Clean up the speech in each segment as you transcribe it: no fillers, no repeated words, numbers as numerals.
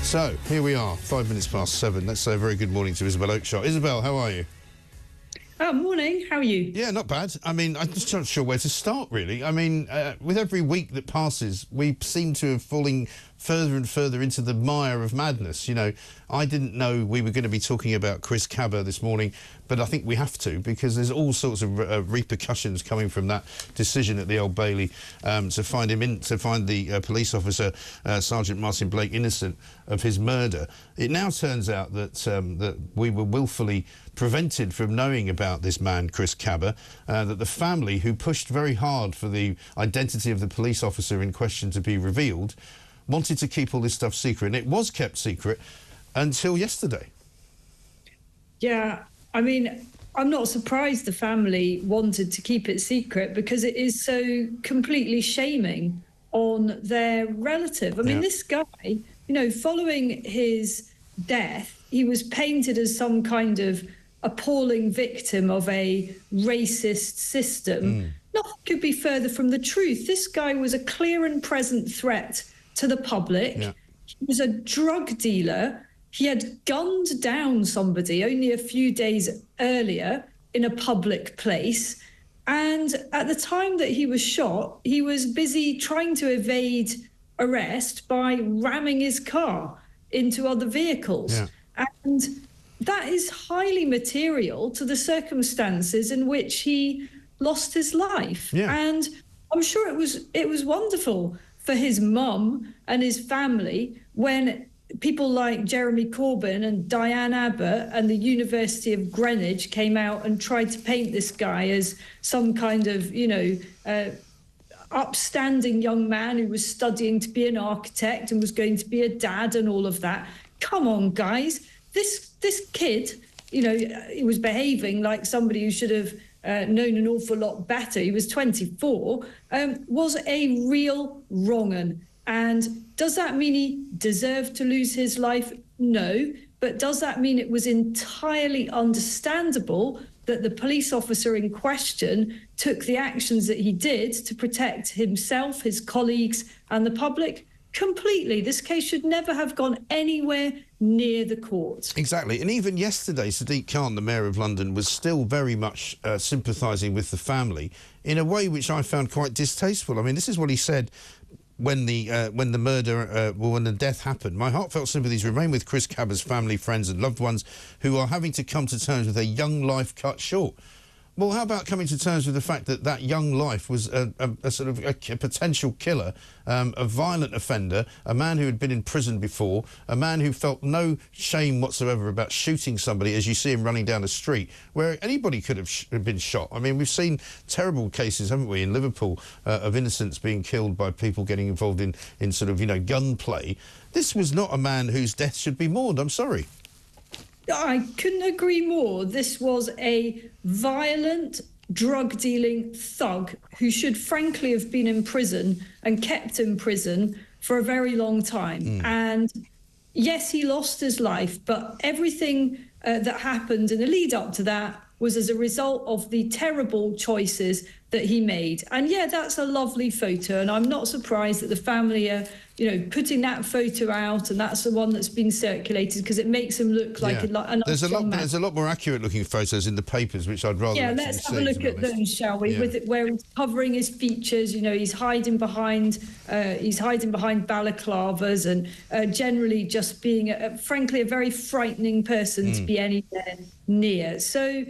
So, here we are, 5 minutes past 7. Let's say a very good morning to Isabel Oakeshott. Isabel, how are you? Oh, morning. How are you? Yeah, not bad. I mean, I'm just not sure where to start, really. I mean, with every week that passes, we seem to have falling further and further into the mire of madness. You know, I didn't know we were going to be talking about Chris Kaba this morning, but I think we have to, because there's all sorts of repercussions coming from that decision at the Old Bailey to find the police officer, Sergeant Martin Blake, innocent of his murder. It now turns out that that we were willfully prevented from knowing about this man, Chris Kaba, that the family, who pushed very hard for the identity of the police officer in question to be revealed, wanted to keep all this stuff secret, and it was kept secret until yesterday. Yeah, I mean, I'm not surprised the family wanted to keep it secret, because it is so completely shaming on their relative. I mean, this guy, you know, following his death, he was painted as some kind of appalling victim of a racist system. Nothing could be further from the truth. This guy was a clear and present threat to the public. He was a drug dealer. He had gunned down somebody only a few days earlier in a public place. And at the time that he was shot, he was busy trying to evade arrest by ramming his car into other vehicles. And that is highly material to the circumstances in which he lost his life. And I'm sure it was wonderful for his mum and his family when people like Jeremy Corbyn and Diane Abbott and the University of Greenwich came out and tried to paint this guy as some kind of, you know, upstanding young man who was studying to be an architect and was going to be a dad and all of that. Come on, guys. This kid, you know, he was behaving like somebody who should have known an awful lot better. He was 24, was a real wrong-un. And does that mean he deserved to lose his life? No. But does that mean it was entirely understandable that the police officer in question took the actions that he did to protect himself, his colleagues, and the public? Completely. This case should never have gone anywhere near the courts. Exactly. And even yesterday, Sadiq Khan, the Mayor of London, was still very much sympathising with the family in a way which I found quite distasteful. I mean, this is what he said when the death happened. My heartfelt sympathies remain with Chris Kaba's family, friends and loved ones who are having to come to terms with their young life cut short. Well, how about coming to terms with the fact that that young life was a sort of a potential killer, a violent offender, a man who had been in prison before, a man who felt no shame whatsoever about shooting somebody as you see him running down the street, where anybody could have been shot. I mean, we've seen terrible cases, haven't we, in Liverpool, of innocents being killed by people getting involved in sort of, you know, gunplay. This was not a man whose death should be mourned, I'm sorry. I couldn't agree more. This was a violent, drug-dealing thug who should frankly have been in prison and kept in prison for a very long time. And yes, he lost his life, but everything that happened in the lead up to that was as a result of the terrible choices that he made. And yeah, that's a lovely photo, and I'm not surprised that the family are, you know, putting that photo out, and that's the one that's been circulated because it makes him look like a nice young man. There's a lot more accurate looking photos in the papers, which I'd rather let's have a look at those, shall we? With it, where he's covering his features, you know, he's hiding behind balaclavas and generally just being frankly a very frightening person to be anywhere near. So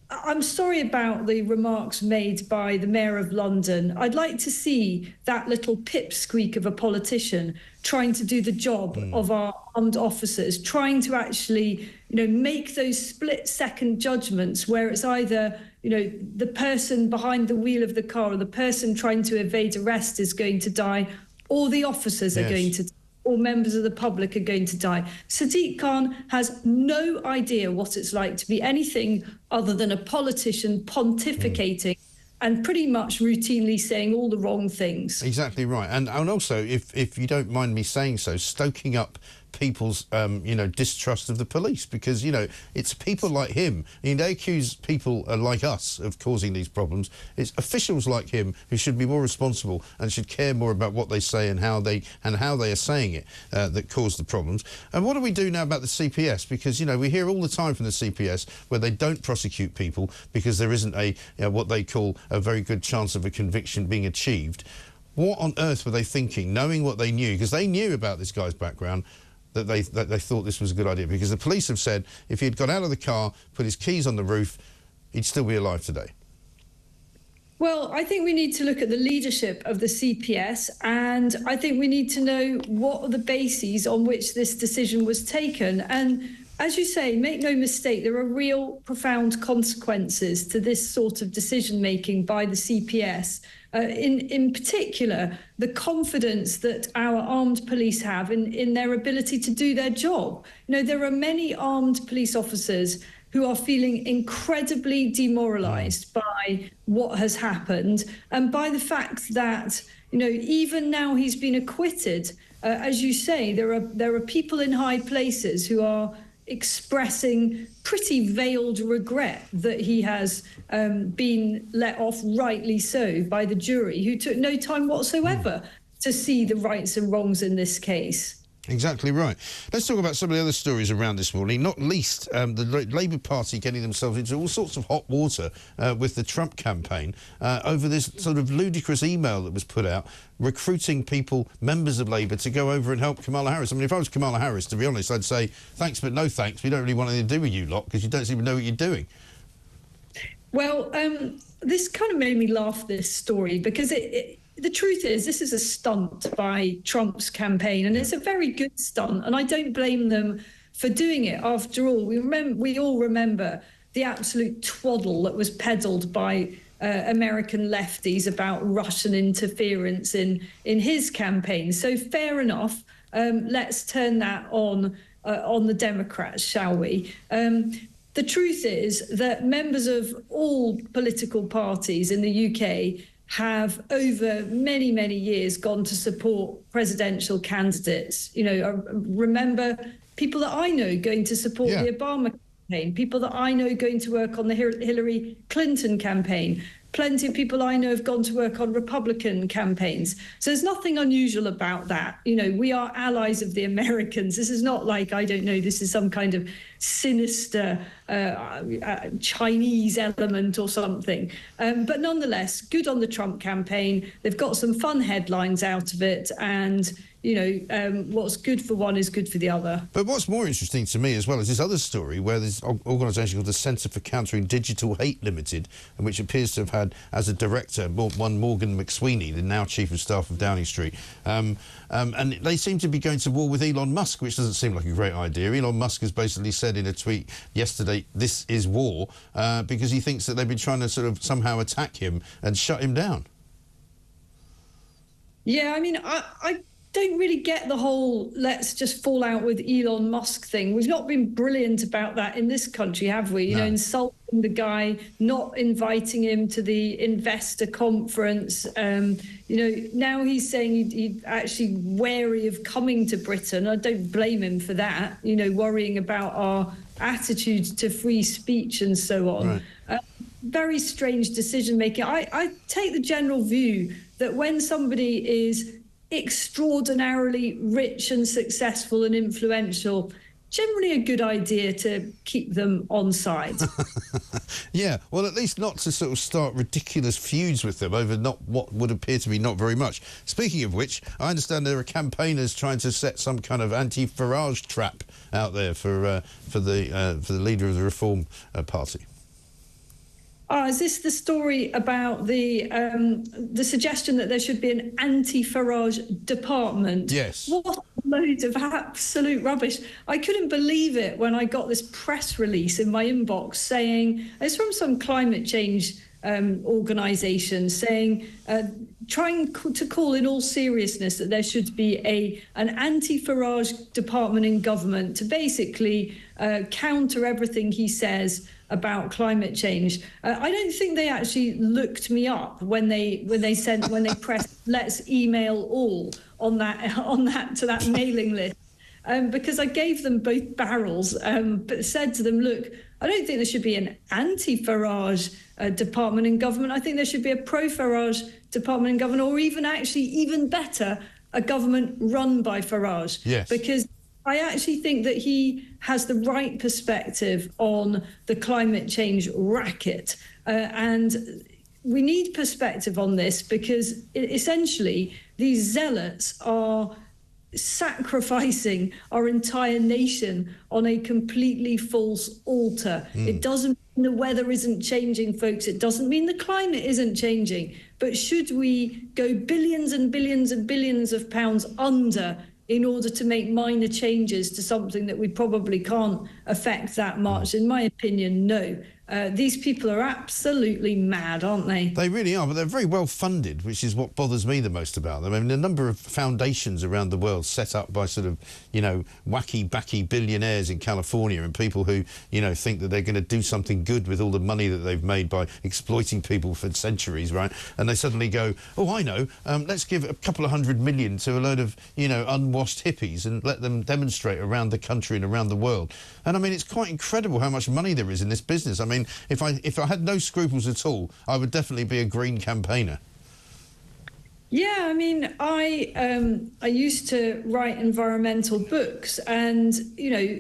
I'm sorry about the remarks made by the Mayor of London. I'd like to see that little pipsqueak of a politician trying to do the job of our armed officers, trying to actually, you know, make those split-second judgments where it's either, you know, the person behind the wheel of the car or the person trying to evade arrest is going to die, or the officers are going to die, or members of the public are going to die. Sadiq Khan has no idea what it's like to be anything other than a politician pontificating and pretty much routinely saying all the wrong things. Exactly right. And also, if you don't mind me saying so, stoking up people's, distrust of the police, because, it's people like him. They accuse people like us of causing these problems. It's officials like him who should be more responsible and should care more about what they say and how they are saying it that cause the problems. And what do we do now about the CPS? Because, we hear all the time from the CPS where they don't prosecute people because there isn't what they call a very good chance of a conviction being achieved. What on earth were they thinking, knowing what they knew? Because they knew about this guy's background, that they thought this was a good idea. Because the police have said if he had got out of the car, put his keys on the roof, he'd still be alive today. Well, I think we need to look at the leadership of the CPS, and I think we need to know what are the bases on which this decision was taken. And as you say, make no mistake, there are real profound consequences to this sort of decision-making by the CPS. In particular, the confidence that our armed police have in their ability to do their job. There are many armed police officers who are feeling incredibly demoralised by what has happened and by the fact that, even now he's been acquitted, as you say, there are people in high places who are expressing pretty veiled regret that he has been let off, rightly so, by the jury, who took no time whatsoever to see the rights and wrongs in this case. Exactly right. Let's talk about some of the other stories around this morning, not least the Labour Party getting themselves into all sorts of hot water with the Trump campaign over this sort of ludicrous email that was put out recruiting people, members of Labour, to go over and help Kamala Harris. I mean, if I was Kamala Harris, to be honest, I'd say, thanks but no thanks. We don't really want anything to do with you lot because you don't even know what you're doing. Well, this kind of made me laugh, this story, because the truth is, this is a stunt by Trump's campaign, and it's a very good stunt, and I don't blame them for doing it. After all, we all remember the absolute twaddle that was peddled by American lefties about Russian interference in his campaign. So fair enough, let's turn that on the Democrats, shall we? The truth is that members of all political parties in the UK have over many, many years gone to support presidential candidates. I remember people that I know going to support the Obama campaign, people that I know going to work on the Hillary Clinton campaign. Plenty of people I know have gone to work on Republican campaigns. So there's nothing unusual about that. We are allies of the Americans. This is not like, I don't know, this is some kind of sinister Chinese element or something. But nonetheless, good on the Trump campaign. They've got some fun headlines out of it. And what's good for one is good for the other. But what's more interesting to me as well is this other story where there's an organisation called the Centre for Countering Digital Hate Limited, which appears to have had as a director one Morgan McSweeney, the now Chief of Staff of Downing Street. And they seem to be going to war with Elon Musk, which doesn't seem like a great idea. Elon Musk has basically said in a tweet yesterday, this is war, because he thinks that they've been trying to sort of somehow attack him and shut him down. Yeah, I mean, I don't really get the whole let's just fall out with Elon Musk thing. We've not been brilliant about that in this country, have we? No. Insulting the guy, not inviting him to the investor conference. Now he's saying he's actually wary of coming to Britain. I don't blame him for that, worrying about our attitude to free speech and so on. Right. Very strange decision making. I take the general view that when somebody is extraordinarily rich and successful and influential, generally a good idea to keep them on side. Yeah, well, at least not to sort of start ridiculous feuds with them over not what would appear to be not very much. Speaking of which, I understand there are campaigners trying to set some kind of anti-Farage trap out there for the leader of the Reform Party. Is this the story about the suggestion that there should be an anti-Farage department? Yes. What a load of absolute rubbish. I couldn't believe it when I got this press release in my inbox saying, it's from some climate change organisation, saying, trying to call in all seriousness that there should be an anti-Farage department in government to basically counter everything he says about climate change. I don't think they actually looked me up when they pressed let's email all on that to that mailing list. because I gave them both barrels, but said to them, look, I don't think there should be an anti-Farage department in government. I think there should be a pro-Farage department in government, or even actually, even better, a government run by Farage. Yes. Because I actually think that he has the right perspective on the climate change racket. And we need perspective on this because essentially these zealots are sacrificing our entire nation on a completely false altar. It doesn't mean the weather isn't changing, folks. It doesn't mean the climate isn't changing. But should we go billions and billions and billions of pounds under in order to make minor changes to something that we probably can't affect that much? In my opinion, no. These people are absolutely mad, aren't they? They really are, but they're very well funded, which is what bothers me the most about them. I mean, a number of foundations around the world set up by sort of, you know, wacky-backy billionaires in California and people who, you know, think that they're going to do something good with all the money that they've made by exploiting people for centuries, right? And they suddenly go, oh, I know, let's give a couple of $100 million to a load of, you know, unwashed hippies and let them demonstrate around the country and around the world. And, I mean, it's quite incredible how much money there is in this business. I mean, if I had no scruples at all, I would definitely be a green campaigner. Yeah, I mean, I used to write environmental books, and you know,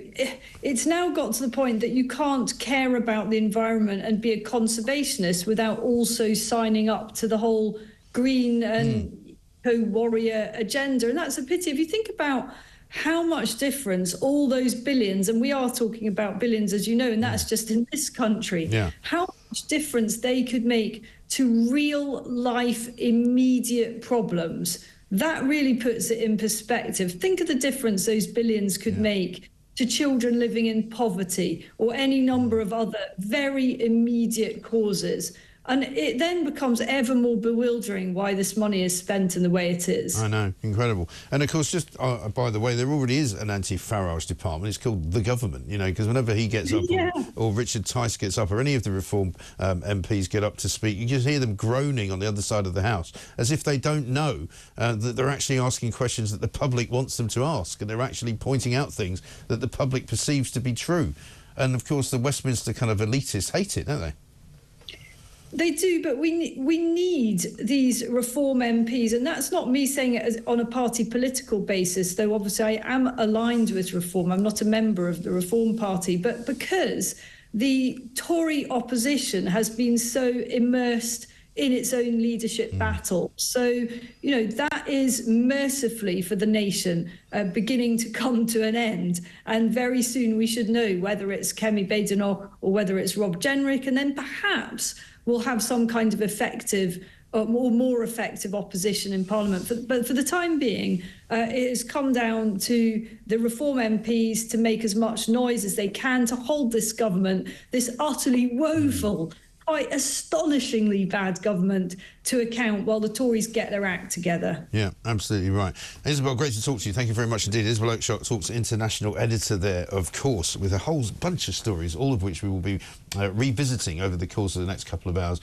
it's now got to the point that you can't care about the environment and be a conservationist without also signing up to the whole green and eco-warrior agenda, and that's a pity. If you think about how much difference all those billions, and we are talking about billions, as you know, and that's just in this country, how much difference they could make to real life immediate problems, that really puts it in perspective. Think of the difference those billions could make to children living in poverty or any number of other very immediate causes. And it then becomes ever more bewildering why this money is spent in the way it is. I know, incredible. And of course, just by the way, there already is an anti-Farage department. It's called the government, you know, because whenever he gets up or Richard Tice gets up or any of the Reform MPs get up to speak, you just hear them groaning on the other side of the House as if they don't know that they're actually asking questions that the public wants them to ask, and they're actually pointing out things that the public perceives to be true. And of course, the Westminster kind of elitists hate it, don't they? They do, but we need these Reform MPs, and that's not me saying it as on a party political basis, though obviously I am aligned with Reform. I'm not a member of the Reform Party, but because the Tory opposition has been so immersed in its own leadership battle. So, you know, that is mercifully for the nation beginning to come to an end. And very soon we should know whether it's Kemi Badenoch or whether it's Rob Jenrick, and then perhaps we'll have some kind of effective or more effective opposition in Parliament. But for the time being, it has come down to the Reform MPs to make as much noise as they can to hold this government, this utterly woeful, quite astonishingly bad government, to account while the Tories get their act together. Yeah, absolutely right. Isabel, great to talk to you. Thank you very much indeed. Isabel Oakeshott, Talks international editor there, of course, with a whole bunch of stories, all of which we will be revisiting over the course of the next couple of hours.